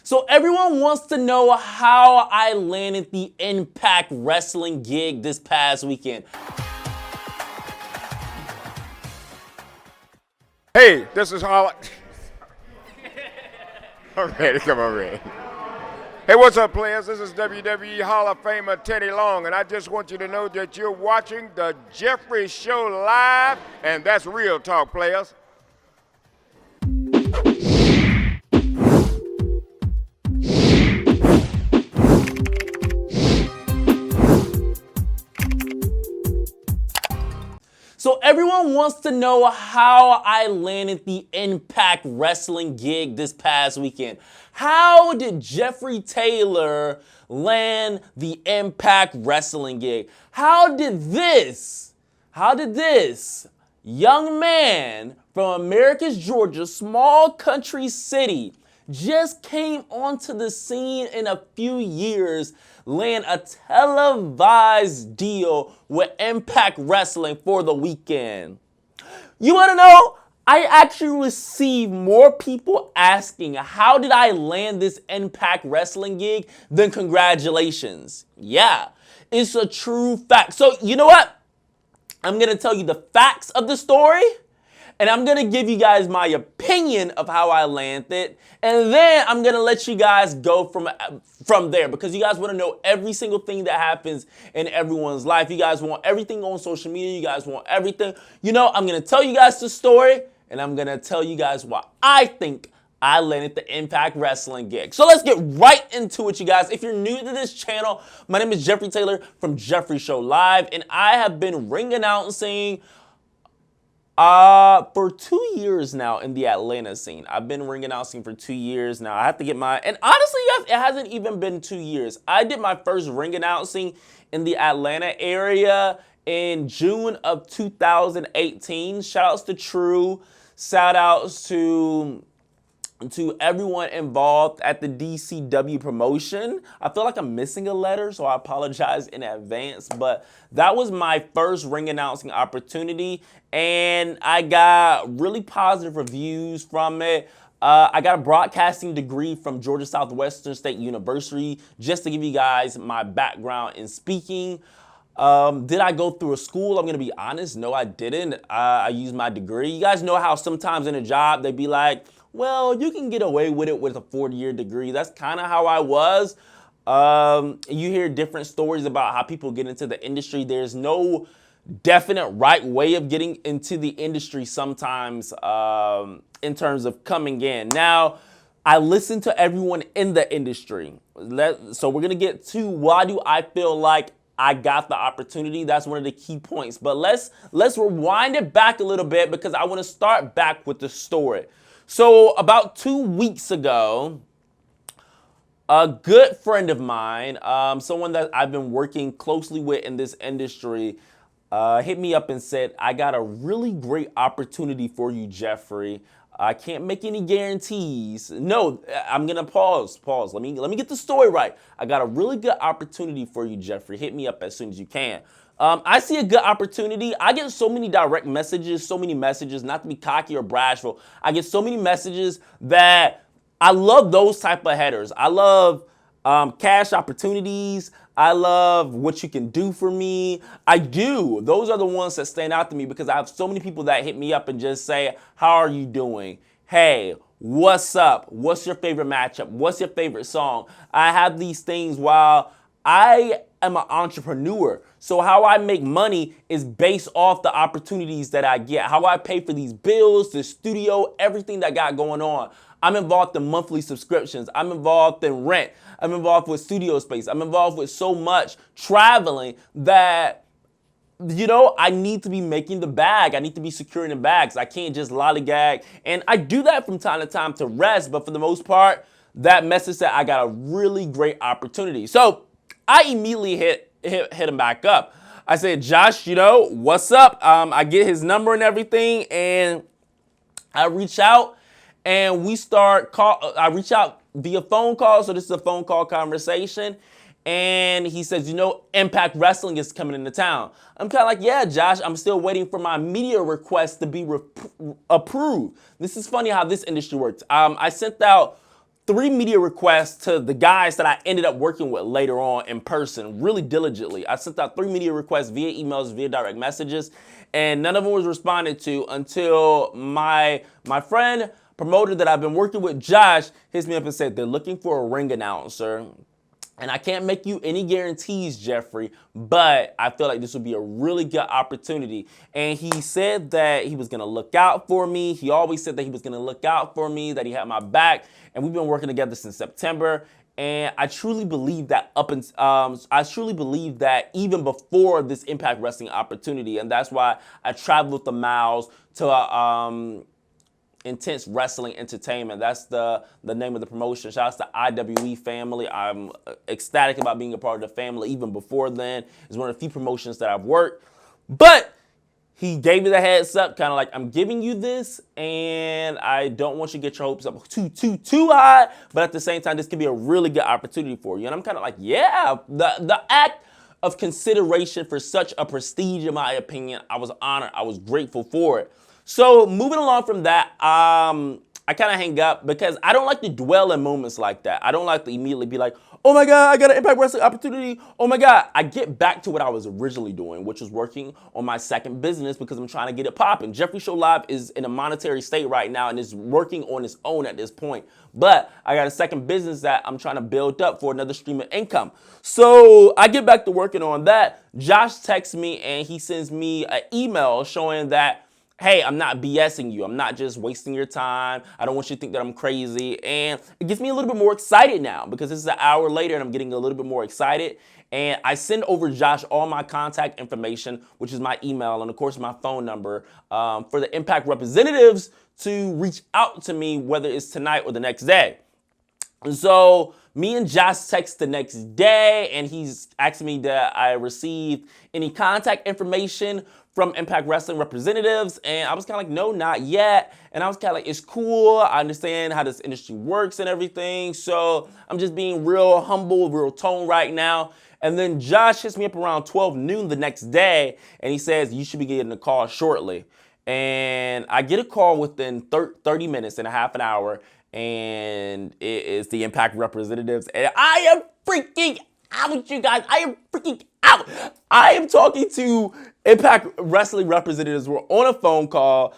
So everyone wants to know how I landed the Impact Wrestling gig this past weekend. Hey, this is Holly. Already, come on, ready. Hey, what's up, players? This is WWE Hall of Famer Teddy Long, and I just want you to know that you're watching the Jeffrey Show live, and that's real talk, players. So everyone wants to know how I landed the Impact Wrestling gig this past weekend. How did Jeffrey Taylor land the Impact Wrestling gig? How did this young man from Americus, Georgia, small country city, just came onto the scene in a few years, land a televised deal with Impact Wrestling for the weekend? You want to know? I actually received more people asking, how did I land this Impact Wrestling gig, than congratulations. Yeah, it's a true fact. So you know what? I'm going to tell you the facts of the story, and I'm going to give you guys my opinion of how I landed, and then I'm going to let you guys go from there, because you guys want to know every single thing that happens in everyone's life. You guys want everything on social media. You guys want everything. You know, I'm going to tell you guys the story, and I'm going to tell you guys why I think I landed the Impact Wrestling gig. So let's get right into it, you guys. If you're new to this channel, my name is Jeffrey Taylor from Jeffrey Show Live, and I have been ring announcing for 2 years now in the Atlanta scene. I've been ring announcing for 2 years now. I have to get and honestly, guys, it hasn't even been 2 years. I did my first ring announcing in the Atlanta area in June of 2018. Shout outs to True. Shout outs to everyone involved at the DCW promotion. I feel like I'm missing a letter, so I apologize in advance, but that was my first ring announcing opportunity, and I got really positive reviews from it. I got a broadcasting degree from Georgia Southwestern State University, just to give you guys my background in speaking. Did I go through a school? I'm going to be honest. No, I didn't. I used my degree. You guys know how sometimes in a job, they'd be like, well, you can get away with it with a 4-year degree. That's kind of how I was. You hear different stories about how people get into the industry. There's no definite right way of getting into the industry sometimes in terms of coming in. Now, I listen to everyone in the industry. So we're going to get to why do I feel like I got the opportunity. That's one of the key points. But let's rewind it back a little bit, because I want to start back with the story. So about 2 weeks ago, a good friend of mine, someone that I've been working closely with in this industry, hit me up and said, I got a really great opportunity for you, Jeffrey. I can't make any guarantees. No, I'm going to pause. Let me get the story right. I got a really good opportunity for you, Jeffrey. Hit me up as soon as you can. I see a good opportunity. I get so many direct messages, not to be cocky or bashful. I get so many messages that I love those type of headers. I love cash opportunities. I love what you can do for me. I do. Those are the ones that stand out to me, because I have so many people that hit me up and just say, how are you doing? Hey, what's up? What's your favorite matchup? What's your favorite song? I have these things while I am an entrepreneur. So how I make money is based off the opportunities that I get. How I pay for these bills, the studio, everything that I got going on. I'm involved in monthly subscriptions. I'm involved in rent. I'm involved with studio space. I'm involved with so much traveling that, you know, I need to be making the bag. I need to be securing the bags. I can't just lollygag. And I do that from time to time to rest. But for the most part, that message said I got a really great opportunity. So I immediately hit him back up. I said, Josh, you know, what's up? I get his number and everything, and I reach out, and I reach out via phone call. So this is a phone call conversation. And he says, you know, Impact Wrestling is coming into town. I'm kind of like, yeah, Josh, I'm still waiting for my media request to be approved. This is funny how this industry works. I sent out 3 media requests to the guys that I ended up working with later on in person, really diligently. I sent out 3 media requests via emails, via direct messages, and none of them was responded to until my friend promoter that I've been working with, Josh, hits me up and said they're looking for a ring announcer. And I can't make you any guarantees, Jeffrey, but I feel like this would be a really good opportunity. And he said that he was going to look out for me. He always said that he was going to look out for me, that he had my back. And we've been working together since September. And I truly believe that even before this Impact Wrestling opportunity. And that's why I traveled the miles to Intense Wrestling Entertainment. That's the name of the promotion. Shout out to IWE family. I'm ecstatic about being a part of the family even before then. It's one of the few promotions that I've worked. But he gave me the heads up, kind of like, I'm giving you this, and I don't want you to get your hopes up too high, but at the same time, this could be a really good opportunity for you. And I'm kind of like, yeah, the act of consideration for such a prestige, in my opinion, I was honored. I was grateful for it. So moving along from that, I kind of hang up because I don't like to dwell in moments like that. I don't like to immediately be like, oh my God, I got an Impact Wrestling opportunity. Oh my God. I get back to what I was originally doing, which was working on my second business because I'm trying to get it popping. Jeffrey Show Live is in a monetary state right now and is working on its own at this point. But I got a second business that I'm trying to build up for another stream of income. So I get back to working on that. Josh texts me and he sends me an email showing that, hey, I'm not BSing you. I'm not just wasting your time. I don't want you to think that I'm crazy. And it gets me a little bit more excited now because this is an hour later and I'm getting a little bit more excited. And I send over Josh all my contact information, which is my email and, of course, my phone number for the Impact representatives to reach out to me, whether it's tonight or the next day. So me and Josh text the next day, and he's asking me that I received any contact information from Impact Wrestling representatives, and I was kind of like, no, not yet. And I was kind of like, it's cool. I understand how this industry works and everything. So I'm just being real humble, real tone right now. And then Josh hits me up around 12 noon the next day, and he says, you should be getting a call shortly. And I get a call within 30 minutes and a half an hour, and it is the Impact representatives. And I am freaking out, you guys. I am freaking out. I am talking to Impact Wrestling representatives. We're on a phone call.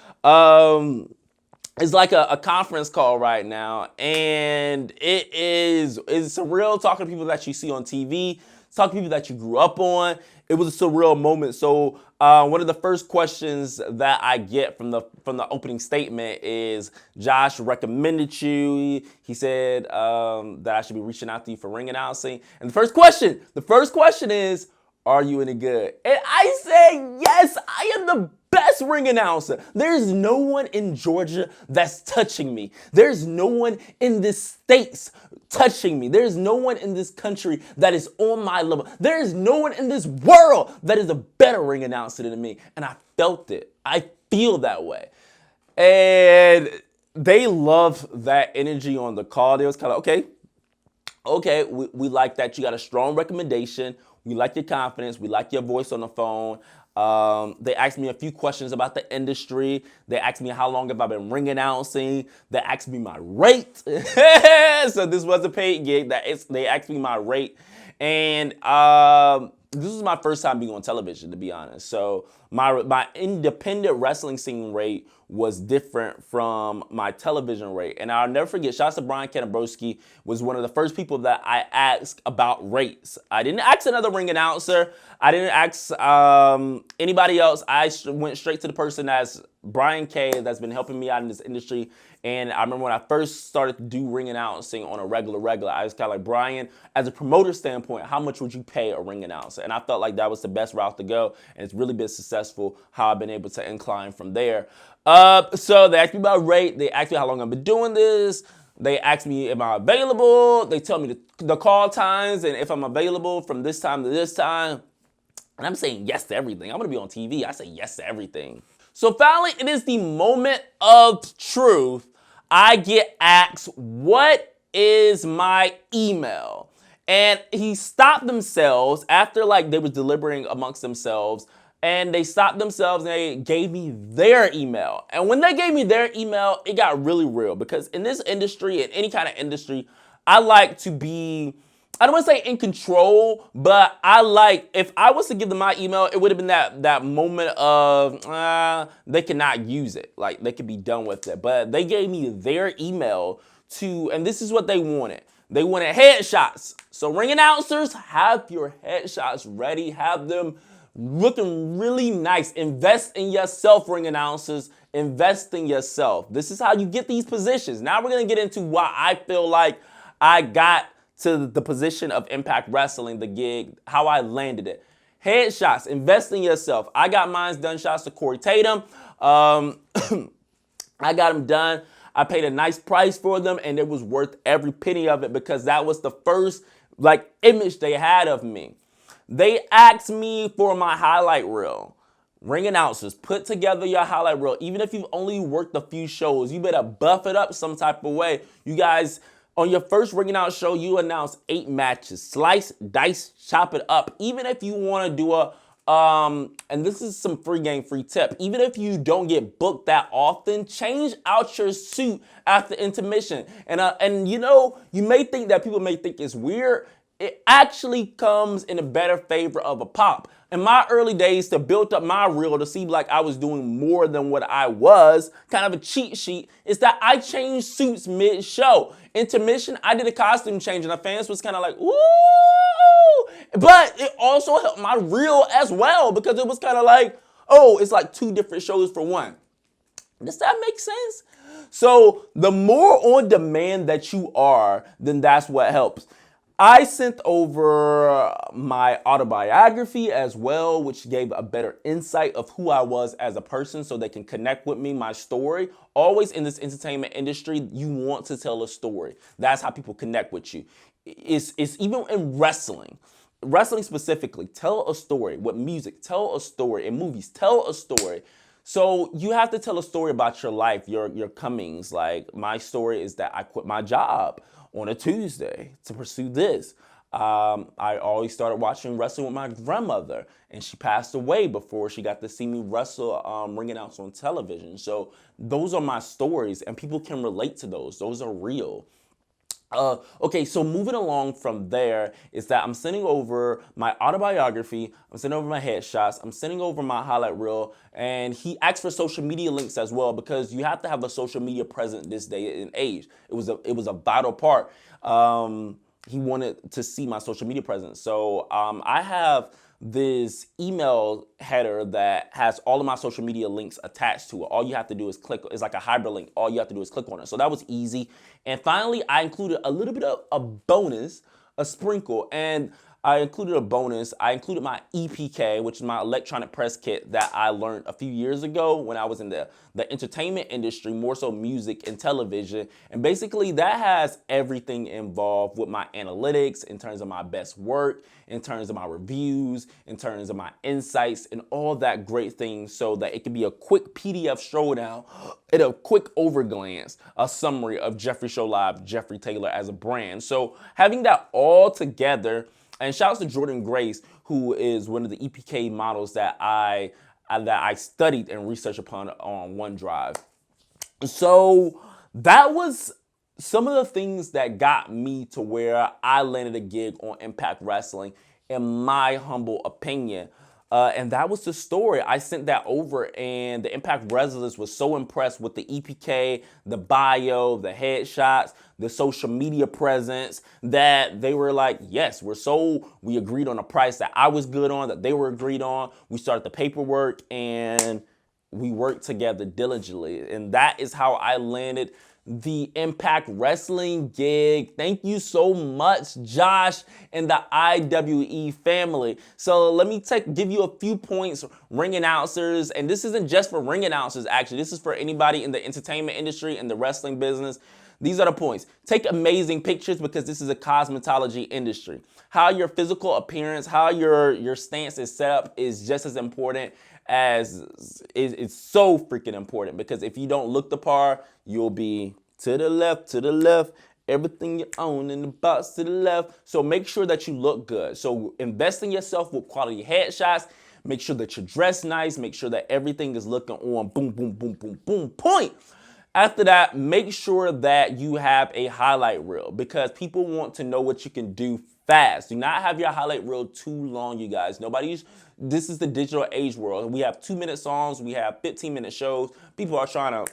It's like a conference call right now. And it's surreal talking to people that you see on TV, talking to people that you grew up on. It was a surreal moment. So one of the first questions that I get from the opening statement is, Josh recommended you. He said that I should be reaching out to you for ring announcing. And the first question is, are you any good? And I say, yes, I am the best ring announcer. There's no one in Georgia that's touching me. There's no one in this state touching me. There's no one in this country that is on my level. There is no one in this world that is a better ring announcer than me. And I felt it. I feel that way. And they love that energy on the call. They was kind of, okay, we like that. You got a strong recommendation. We like your confidence. We like your voice on the phone. They asked me a few questions about the industry. They asked me how long have I been ring announcing. They asked me my rate. So this was a paid gig. They asked me my rate. And this was my first time being on television, to be honest. So my independent wrestling scene rate was different from my television rate. And I'll never forget, shouts to Brian Kanabrowski, was one of the first people that I asked about rates. I didn't ask another ring announcer. I didn't ask anybody else. I went straight to the person that's Brian K, that's been helping me out in this industry. And I remember when I first started to do ring announcing on a regular, I was kind of like, Brian, as a promoter standpoint, how much would you pay a ring announcer? And I felt like that was the best route to go. And it's really been successful how I've been able to incline from there. So they asked me about rate. They asked me how long I've been doing this. They asked me, am I available? They tell me the call times and if I'm available from this time to this time. And I'm saying yes to everything. I'm going to be on TV. I say yes to everything. So finally, it is the moment of truth. I get asked, what is my email? And he stopped themselves after like they were deliberating amongst themselves. and they stopped themselves and they gave me their email. And when they gave me their email, it got really real because in this industry, in any kind of industry, I like to be, I don't want to say in control, but I like, if I was to give them my email, it would have been that moment of, they cannot use it. Like, they could be done with it. But they gave me their email and this is what they wanted. They wanted headshots. So ring announcers, have your headshots ready. Have them looking really nice. Invest in yourself, ring announcers. Invest in yourself. This is how you get these positions. Now we're going to get into why I feel like I got to the position of Impact Wrestling, the gig, how I landed it. Headshots, invest in yourself. I got mine done. Shots to Corey Tatum. I got them done. I paid a nice price for them, and it was worth every penny of it because that was the first image they had of me. They asked me for my highlight reel. Ring announcers, put together your highlight reel. Even if you've only worked a few shows, you better buff it up some type of way. You guys, on your first Ring Announce show, you announce 8 matches. Slice, dice, chop it up. Even if you want to do and this is some free game, free tip. Even if you don't get booked that often, change out your suit after intermission. And you know, you may think that people may think it's weird. It actually comes in a better favor of a pop. In my early days, to build up my reel to seem like I was doing more than what I was, kind of a cheat sheet, is that I changed suits mid-show. Intermission, I did a costume change, and the fans was kind of like, ooh! But it also helped my reel as well, because it was kind of like, oh, it's like 2 different shows for one. Does that make sense? So the more on demand that you are, then that's what helps. I sent over my autobiography as well, which gave a better insight of who I was as a person so they can connect with me, my story. Always in this entertainment industry, you want to tell a story. That's how people connect with you. It's even in wrestling. Wrestling specifically, tell a story. With music, tell a story. In movies, tell a story. So you have to tell a story about your life, your comings. Like, my story is that I quit my job on a Tuesday to pursue this. I always started watching wrestling with my grandmother, and she passed away before she got to see me wrestle Ring Announce on television. So those are my stories, and people can relate to those. Those are real. Okay, so moving along from there is that I'm sending over my autobiography, I'm sending over my headshots, I'm sending over my highlight reel, and he asked for social media links as well because you have to have a social media presence this day and age. It was a vital part. He wanted to see my social media presence. So I have this email header that has all of my social media links attached to it. All you have to do is click. It's like a hyperlink. All you have to do is click on it. So that was easy. And finally, I included a little bit of a bonus, a sprinkle, and I included a bonus. I included my EPK, which is my electronic press kit that I learned a few years ago when I was in the entertainment industry, more so music and television. And basically that has everything involved with my analytics in terms of my best work, in terms of my reviews, in terms of my insights, and all that great things so that it can be a quick PDF showdown and a quick overglance, a summary of Jeffrey Show Live, Jeffrey Taylor as a brand. So having that all together. And shouts to Jordan Grace, who is one of the EPK models that I studied and researched upon on OneDrive. So that was some of the things that got me to where I landed a gig on Impact Wrestling, in my humble opinion. And that was the story. I sent that over, and the Impact Wrestlers was so impressed with the EPK, the bio, the headshots, the social media presence, that they were like, yes, we agreed on a price that I was good on, that they were agreed on. We started the paperwork, and we worked together diligently. And that is how I landed the Impact Wrestling gig. Thank you so much, Josh and the IWE family. So let me give you a few points, ring announcers, and this isn't just for ring announcers, actually. This is for anybody in the entertainment industry and the wrestling business. These are the points. Take amazing pictures, because this is a cosmetology industry. How your physical appearance, how your stance is set up is just as important as it's so freaking important, because if you don't look the part, you'll be to the left, everything you own in the box to the left. So make sure that you look good. So invest in yourself with quality headshots. Make sure that you're dressed nice. Make sure that everything is looking on boom, boom, boom, boom, boom, point. After that, make sure that you have a highlight reel because people want to know what you can do fast. Do not have your highlight reel too long, you guys. This is the digital age world. We have 2-minute songs. We have 15-minute shows. People are trying to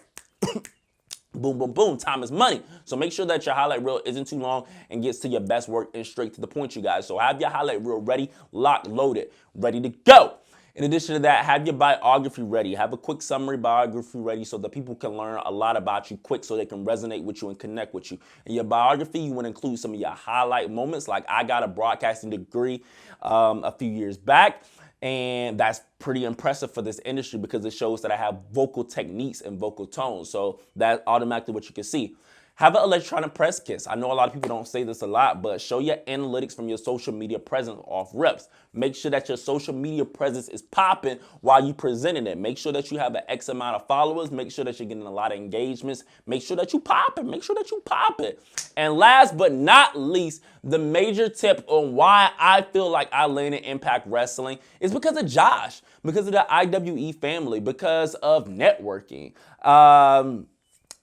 boom, boom, boom. Time is money. So make sure that your highlight reel isn't too long and gets to your best work and straight to the point, you guys. So have your highlight reel ready, locked, loaded, ready to go. In addition to that, have your biography ready. Have a quick summary biography ready so that people can learn a lot about you quick so they can resonate with you and connect with you. In your biography, you want to include some of your highlight moments, like I got a broadcasting degree a few years back. And that's pretty impressive for this industry because it shows that I have vocal techniques and vocal tones. So that's automatically what you can see. Have an electronic press kit. I know a lot of people don't say this a lot, but show your analytics from your social media presence off reps. Make sure that your social media presence is popping while you presenting it. Make sure that you have an X amount of followers. Make sure that you're getting a lot of engagements. Make sure that you pop it. Make sure that you pop it. And last but not least, the major tip on why I feel like I landed Impact Wrestling is because of Josh, because of the IWE family, because of networking.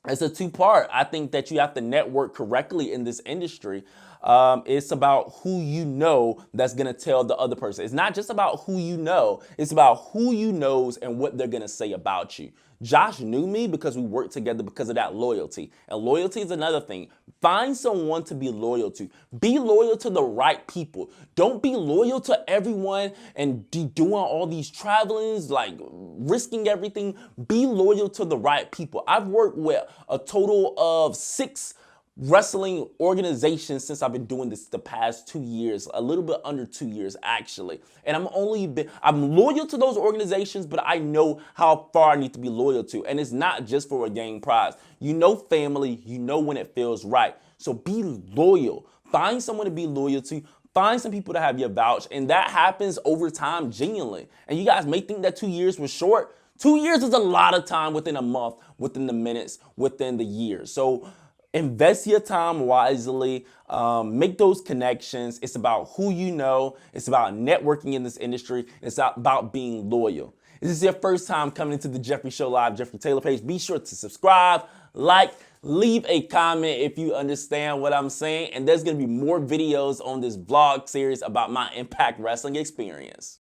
It's a two-part. I think that you have to network correctly in this industry. It's about who you know that's going to tell the other person. It's not just about who you know. It's about who you knows and what they're going to say about you. Josh knew me because we worked together because of that loyalty. And loyalty is another thing. Find someone to be loyal to. Be loyal to the right people. Don't be loyal to everyone and doing all these travelings, like risking everything. Be loyal to the right people. I've worked with a total of 6 wrestling organizations since I've been doing this the past 2 years, a little bit under 2 years actually. And I'm loyal to those organizations, but I know how far I need to be loyal to. And it's not just for a game prize. You know family, you know when it feels right. So be loyal. Find someone to be loyal to. Find some people to have your vouch. And that happens over time genuinely. And you guys may think that 2 years was short. 2 years is a lot of time within a month, within the minutes, within the year. So invest your time wisely, make those connections. It's about who you know. It's about networking in this industry. It's about being loyal. If this is your first time coming into the Jeffrey Show Live, Jeffrey Taylor page, be sure to subscribe, like, leave a comment if you understand what I'm saying. And there's going to be more videos on this vlog series about my Impact Wrestling experience.